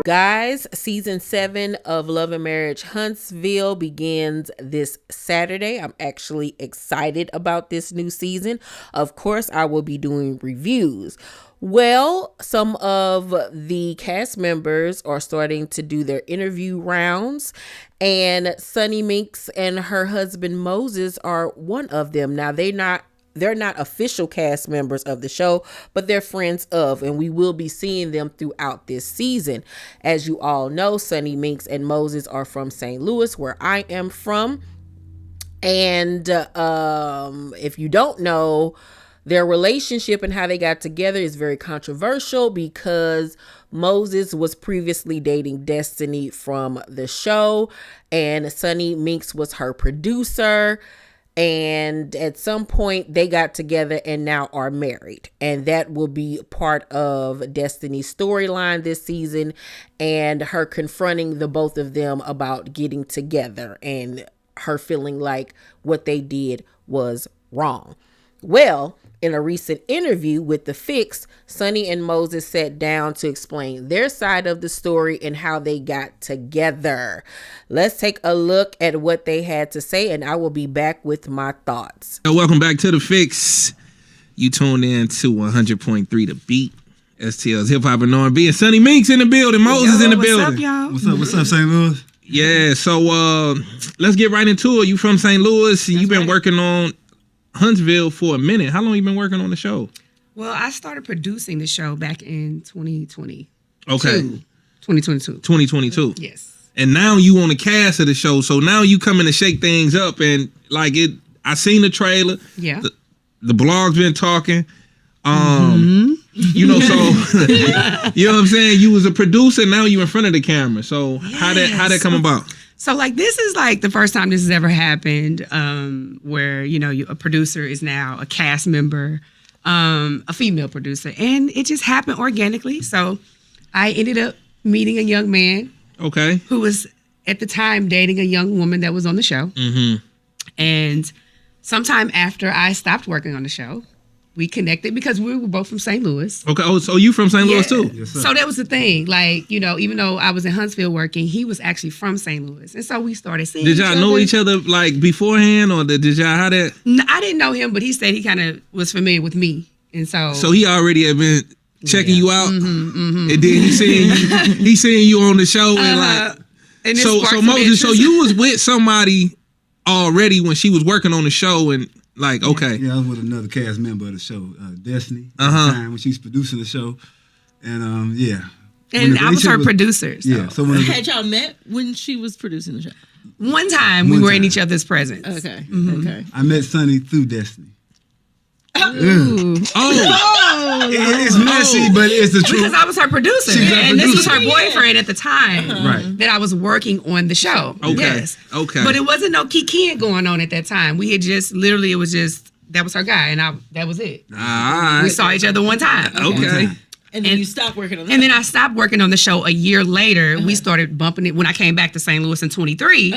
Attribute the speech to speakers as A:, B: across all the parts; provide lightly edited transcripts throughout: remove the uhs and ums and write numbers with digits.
A: Guys, season 7 of Love and Marriage Huntsville begins this Saturday. I'm actually excited about this new season. Of course, I will be doing reviews. Well, some of the cast members are starting to do their interview rounds, and Sunni Minx and her husband Moses are one of them. Now, they're not official cast members of the show, but they're friends of, and we will be seeing them throughout this season. As you all know, Sunni Minx and Moses are from St. Louis, where I am from. And if you don't know, their relationship and how they got together is very controversial because Moses was previously dating Destiny from the show, and Sunni Minx was her producer. And at some point they got together and now are married. And that will be part of Destiny's storyline this season, and her confronting the both of them about getting together and her feeling like what they did was wrong. Well, in a recent interview with The Fix, Sunni and Moses sat down to explain their side of the story and how they got together. Let's take a look at what they had to say, and I will be back with my thoughts.
B: Welcome back to The Fix. You tuned in to 100.3 The Beat, STL's Hip Hop and R&B, and Sunni Minx in the building, Moses in the building.
C: What's up? What's up, St. Louis?
B: Yeah, so let's get right into it. You from St. Louis, and you've been working on Huntsville for a minute. How long you been working on the show?
D: Well, I started producing the show back in 2020.
B: Okay.
D: 2022.
B: 2022.
D: Yes.
B: And now you on the cast of the show, so now you coming to shake things up, and like it. I seen the trailer.
D: Yeah.
B: The blog's been talking. You know, so you know what I'm saying. You was a producer, now you in front of the camera. So yes. how that come about?
D: So, like, this is, like, the first time this has ever happened where, you know, a producer is now a cast member, a female producer. And it just happened organically. So, I ended up meeting a young man.
B: Okay.
D: Who was, at the time, dating a young woman that was on the show. Mm-hmm. And sometime after I stopped working on the show, we connected because we were both from St. Louis.
B: Okay. Oh, so you from St. Louis too?
C: Yes, sir.
D: So that was the thing. Like, you know, even though I was in Huntsville working, he was actually from St. Louis. And so we started seeing
B: Did y'all know each other like beforehand, or did y'all how that?
D: No, I didn't know him, but he said he kind of was familiar with me. And so
B: he already had been checking you out. And then he seeing you on the show and like
D: and
B: so Moses, so you was with somebody already when she was working on the show, and like, okay.
C: Yeah, I was with another cast member of the show, Destiny, at the time when she was producing the show. And, yeah.
D: And I was her producer. So.
C: Yeah. So
E: had y'all met when she was producing the show?
D: One time we were in each other's presence.
E: Okay. Mm-hmm. Okay.
C: I met Sunni through Destiny.
D: Ooh.
C: It's messy, but it's the truth.
D: Because I was her producer. And this was her boyfriend at the time that I was working on the show.
B: Okay.
D: Yes.
B: Okay.
D: But it wasn't no kikiing going on at that time. We had just, literally, it was just, that was her guy, and that was it.
B: All right.
D: We saw each other one time.
B: Okay.
E: And then you stopped working on that.
D: And then I stopped working on the show a year later. We started bumping it. When I came back to St. Louis in 23,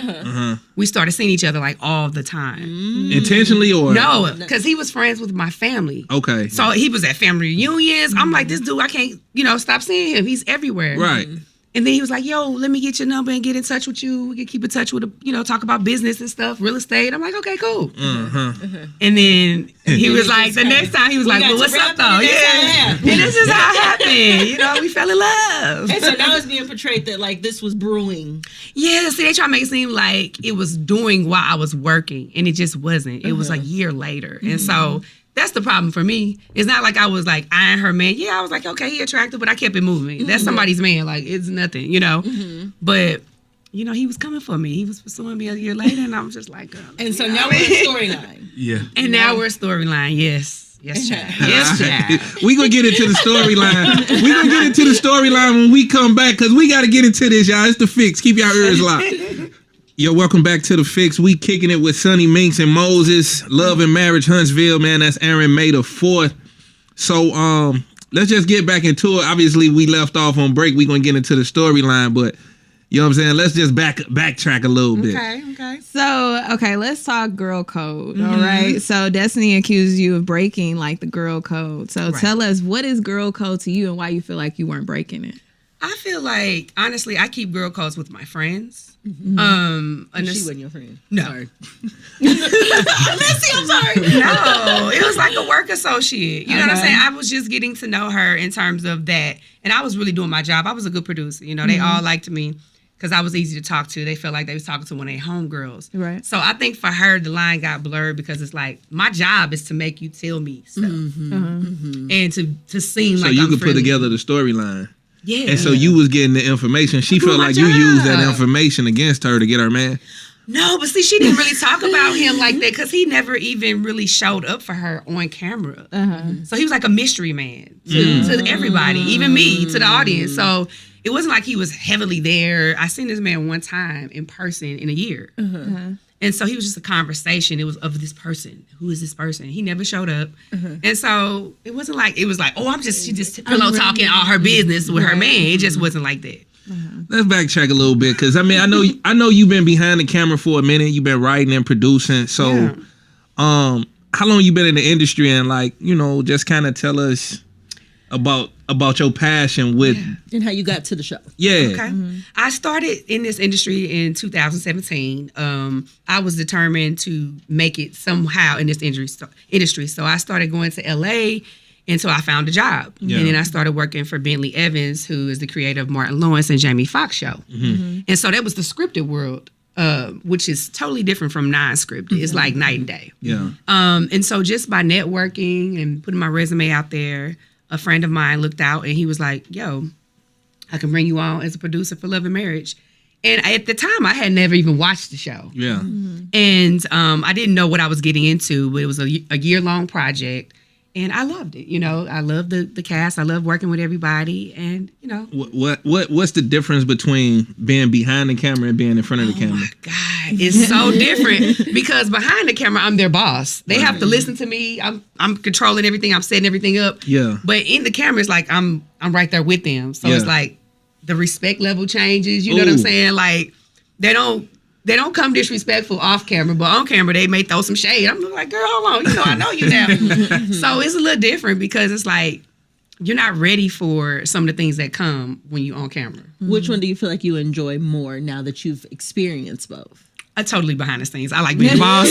D: we started seeing each other like all the time.
B: Intentionally or?
D: No, because he was friends with my family.
B: Okay.
D: So he was at family reunions. I'm like, this dude, I can't, stop seeing him. He's everywhere.
B: Right.
D: And then he was like, yo, let me get your number and get in touch with you. We can keep in touch with, talk about business and stuff, real estate. I'm like, okay, cool. And then he was like, the next time he was like, well, what's up though? Yeah. And this is how it happened. We fell in love.
E: And so now it's being portrayed that like this was brewing.
D: Yeah, see, they try to make it seem like it was doing while I was working. And it just wasn't. It was a year later. And so that's the problem for me. It's not like I was like eyeing her man. Yeah, I was like, okay, he attractive, but I kept it moving. That's somebody's man. Like, it's nothing, But, he was coming for me. He was pursuing me a year later, and I was just like, girl.
E: And so now we're in storyline.
C: Yeah.
D: And now we're storyline, yes. Yes, child. Yes, child.
B: We gonna get into the storyline. We gonna get into the storyline when we come back, because we got to get into this, y'all. It's The Fix. Keep y'all ears locked. Yo, welcome back to The Fix. We kicking it with Sunni Minx and Moses. Love and Marriage Huntsville, man. That's airing May the 4th. So let's just get back into it. Obviously, we left off on break. We're going to get into the storyline, but you know what I'm saying? Let's just backtrack a little bit.
F: Okay. So, let's talk girl code, all right? So Destiny accused you of breaking, like, the girl code. So tell us, what is girl code to you and why you feel like you weren't breaking it?
D: I feel like, honestly, I keep girl codes with my friends.
E: She wasn't your friend.
D: No.
E: Sorry.
D: Missy, I'm sorry. No, it was like a work associate. You know what I'm saying? I was just getting to know her in terms of that. And I was really doing my job. I was a good producer. You know, they all liked me because I was easy to talk to. They felt like they was talking to one of their homegirls.
F: Right.
D: So I think for her, the line got blurred because it's like, my job is to make you tell me stuff. And to seem
B: So
D: like
B: you
D: I'm
B: could put
D: friendly.
B: together the storyline.
D: Yeah.
B: And so you was getting the information. She felt
D: my
B: like you used that
D: job.
B: information against her to get her man.
D: No, but see, she didn't really talk about him like that because he never even really showed up for her on camera. So he was like a mystery man to everybody, even me, to the audience. So it wasn't like he was heavily there. I seen this man one time in person in a year. And so he was just a conversation. It was of this person. Who is this person? He never showed up. And so it wasn't like, oh, she just pillow talking all her business with her man. It just wasn't like that.
B: Let's backtrack a little bit because I know you've been behind the camera for a minute. You've been writing and producing. So, how long you been in the industry and just kind of tell us about your passion with
E: And how you got to the show.
D: Okay. I started in this industry in 2017. I was determined to make it somehow in this industry. So I started going to LA until I found a job. And then I started working for Bentley Evans, who is the creator of Martin Lawrence and Jamie Foxx show. And so that was the scripted world, which is totally different from non-scripted. It's like night and day. And so just by networking and putting my resume out there, a friend of mine looked out and he was like, yo, I can bring you on as a producer for Love and Marriage. And at the time, I had never even watched the show. And I didn't know what I was getting into, but it was a year-long project. And I loved it. I loved the cast. I loved working with everybody. And,
B: what's the difference between being behind the camera and being in front of the camera?
D: Oh, my God. It's so different because behind the camera, I'm their boss. They have to listen to me. I'm controlling everything. I'm setting everything up. But in the camera, it's like I'm right there with them. So it's like the respect level changes. You know what I'm saying? Like, they don't come disrespectful off camera, but on camera, they may throw some shade. I'm like, girl, hold on. I know you now. So it's a little different because it's like, you're not ready for some of the things that come when you're on camera.
E: Which one do you feel like you enjoy more now that you've experienced both?
D: Totally behind the scenes. I like being the boss.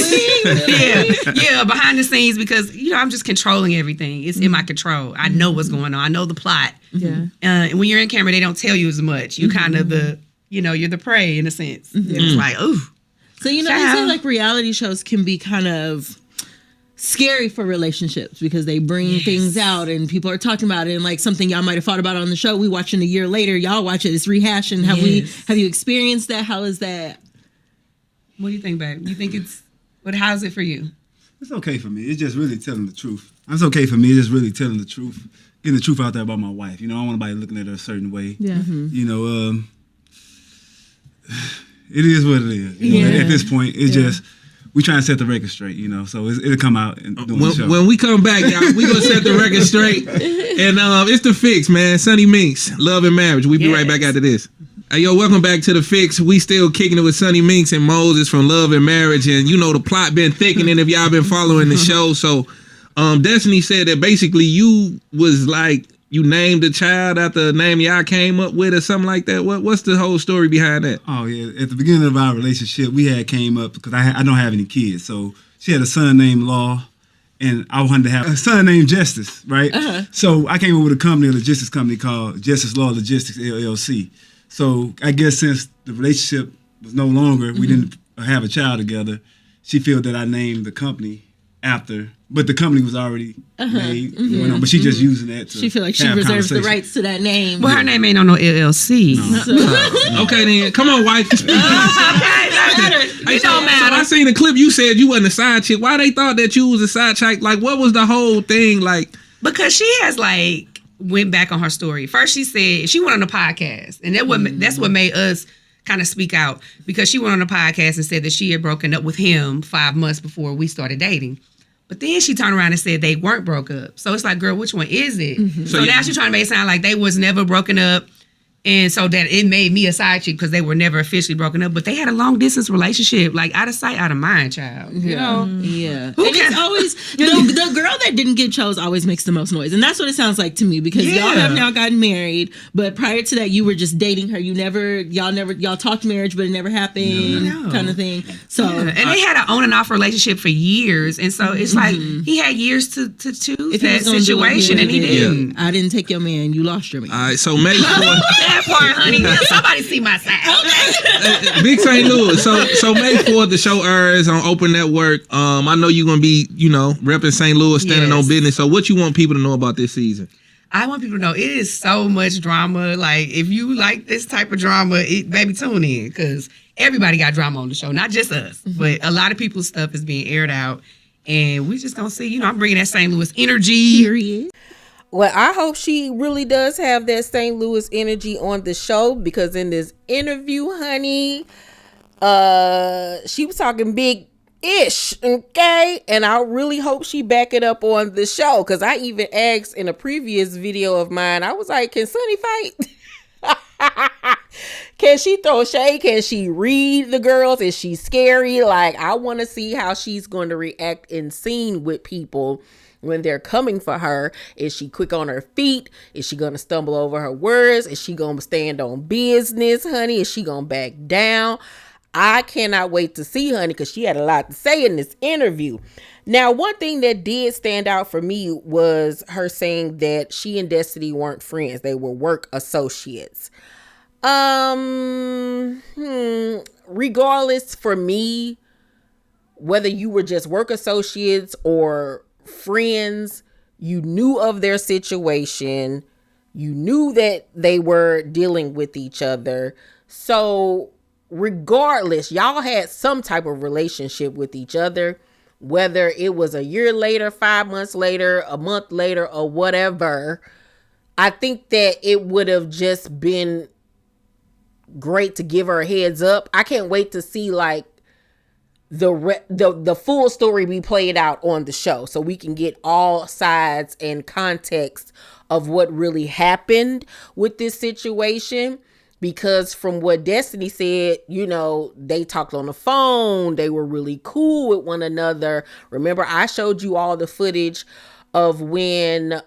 D: Yeah, behind the scenes because, I'm just controlling everything. It's in my control. I know what's going on. I know the plot. And when you're in camera, they don't tell you as much. You kind of you're the prey in a sense. It's like, ooh.
E: So, they say like reality shows can be kind of scary for relationships because they bring things out and people are talking about it and like something y'all might have thought about on the show. We watching a year later, y'all watch it, it's rehashing. Have you experienced that? How is that?
D: What do you think, babe? You think how's it for you?
C: It's okay for me. It's just really telling the truth. It's okay for me. It's just really telling the truth. Getting the truth out there about my wife. I don't want anybody looking at her a certain way. It is what it is. At this point, it's just, we trying to set the record straight, so it'll come out and doing the show.
B: When we come back, y'all, we gonna set the record straight. And it's The Fix, man. Sunni Minx, Love and Marriage. We be right back after this. Hey, yo, welcome back to The Fix. We still kicking it with Sunni Minx and Moses from Love and Marriage. And the plot been thickening if y'all been following the show. So Destiny said that basically you was like, you named a child after a name y'all came up with or something like that. What's the whole story behind that?
C: Oh, yeah. At the beginning of our relationship, we had came up because I don't have any kids. So she had a son named Law, and I wanted to have a son named Justice, right? So I came up with a logistics company called Justice Law Logistics, LLC. So I guess since the relationship was no longer, we didn't have a child together, she felt that I named the company after, but the company was already made, but she just using that to
E: she feel like she reserves the rights to that name.
D: Well, her name ain't on no LLC.
B: No. Okay, then. Come on, wife.
D: It don't matter.
B: So I seen a clip you said you wasn't a side chick. Why they thought that you was a side chick? Like, what was the whole thing like?
D: Because she has went back on her story. First, she said she went on a podcast, and that's what made us kind of speak out, because she went on a podcast and said that she had broken up with him 5 months before we started dating. But then she turned around and said they weren't broke up. So it's like, girl, which one is it? So now she's trying to make it sound like they was never broken up. And so that it made me a side chick because they were never officially broken up, but they had a long distance relationship, like out of sight, out of mind, child. You know?
E: Yeah.
D: Who
E: And
D: can-
E: it's always the girl that didn't get chose always makes the most noise. And that's what it sounds like to me, because y'all have now gotten married, but prior to that you were just dating her. Y'all talked marriage, but it never happened, kind of thing. So
D: and they had an on and off relationship for years. And so it's like he had years to choose
E: if he
D: that
E: was gonna do it,
D: situation and he didn't.
E: I didn't take your man, you lost your man.
B: All right, so May 4th.
D: That part, honey. Somebody see my side.
B: Big St. Louis. So May 4th, the show airs on Open Network. I know you're gonna be, repping St. Louis, standing on business. So what you want people to know about this season?
D: I want people to know it is so much drama. Like, if you like this type of drama, baby, tune in, because everybody got drama on the show, not just us, but a lot of people's stuff is being aired out, and we just gonna see. I'm bringing that St. Louis energy.
E: Period.
A: Well, I hope she really does have that St. Louis energy on the show, because in this interview, honey, she was talking big-ish, okay? And I really hope she back it up on the show, because I even asked in a previous video of mine, I was like, can Sunni fight? Can she throw shade? Can she read the girls? Is she scary? Like, I want to see how she's going to react in scene with people when they're coming for her. Is she quick on her feet? Is she going to stumble over her words? Is she going to stand on business, honey? Is she going to back down? I cannot wait to see, honey, because she had a lot to say in this interview. Now, one thing that did stand out for me was her saying that she and Destiny weren't friends. They were work associates. Regardless, for me, whether you were just work associates or friends, you knew of their situation. You knew that they were dealing with each other. So regardless, y'all had some type of relationship with each other, whether it was a year later, 5 months later, a month later, or whatever. I think that it would have just been great to give her a heads up. I can't wait to see like the full story be played out on the show, so we can get all sides and context of what really happened with this situation. Because from what Destiny said, they talked on the phone. They were really cool with one another. Remember, I showed you all the footage of when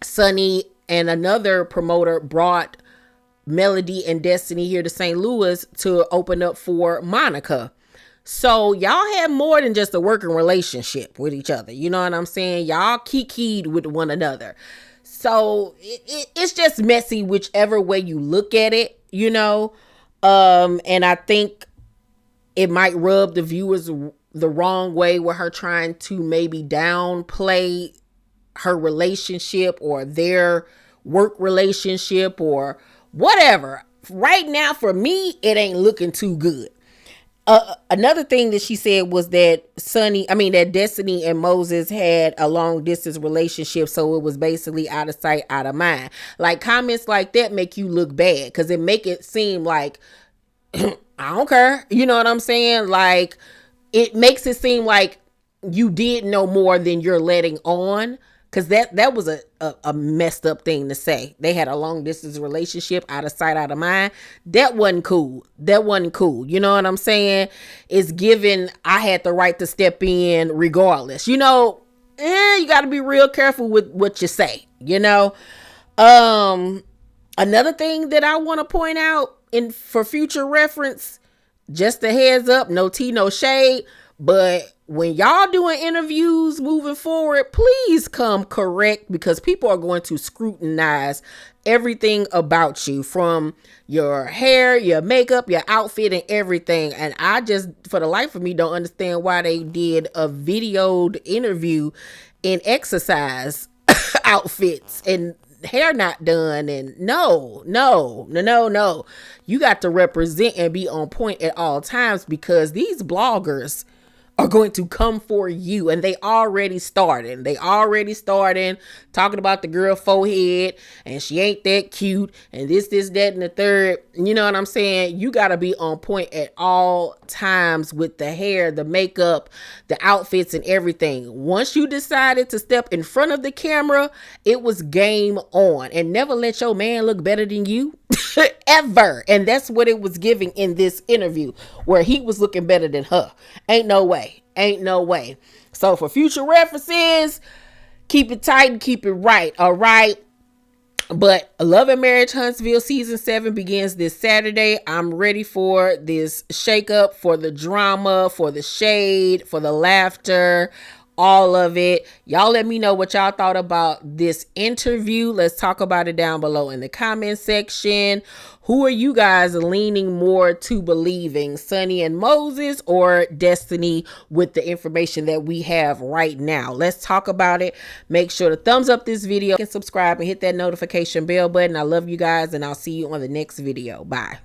A: Sunni and another promoter brought Melody and Destiny here to St. Louis to open up for Monica. So y'all had more than just a working relationship with each other. You know what I'm saying? Y'all kikied with one another. So it's just messy whichever way you look at it, and I think it might rub the viewers the wrong way with her trying to maybe downplay her relationship or their work relationship or whatever. Right now, for me, it ain't looking too good. Another thing that she said was that that Destiny and Moses had a long distance relationship, so it was basically out of sight, out of mind. Like, comments like that make you look bad, because it make it seem like I don't care. You know what I'm saying? Like, it makes it seem like you did know more than you're letting on. Because that was a messed up thing to say. They had a long distance relationship, out of sight, out of mind. That wasn't cool. You know what I'm saying? It's given I had the right to step in regardless. You got to be real careful with what you say. Another thing that I want to point out for future reference, just a heads up, no tea, no shade, but when y'all doing interviews moving forward, please come correct, because people are going to scrutinize everything about you, from your hair, your makeup, your outfit, and everything. And I just, for the life of me, don't understand why they did a videoed interview in exercise outfits and hair not done. And no. You got to represent and be on point at all times, because these bloggers are going to come for you. And they already starting. Talking about the girl forehead and she ain't that cute and this, that, and the third. You know what I'm saying? You got to be on point at all times with the hair, the makeup, the outfits, and everything. Once you decided to step in front of the camera, it was game on. And never let your man look better than you ever. And that's what it was giving in this interview, where he was looking better than her. Ain't no way. So for future references, keep it tight and keep it right. All right. But Love and Marriage Huntsville season 7 begins this Saturday. I'm ready for this shakeup, for the drama, for the shade, for the laughter, all of it. Y'all let me know what y'all thought about this interview. Let's talk about it down below in the comment section. Who are you guys leaning more to believing, Sunni and Moses or Destiny, with the information that we have right now? Let's talk about it. Make sure to thumbs up this video and subscribe and hit that notification bell button. I love you guys, and I'll see you on the next video. Bye.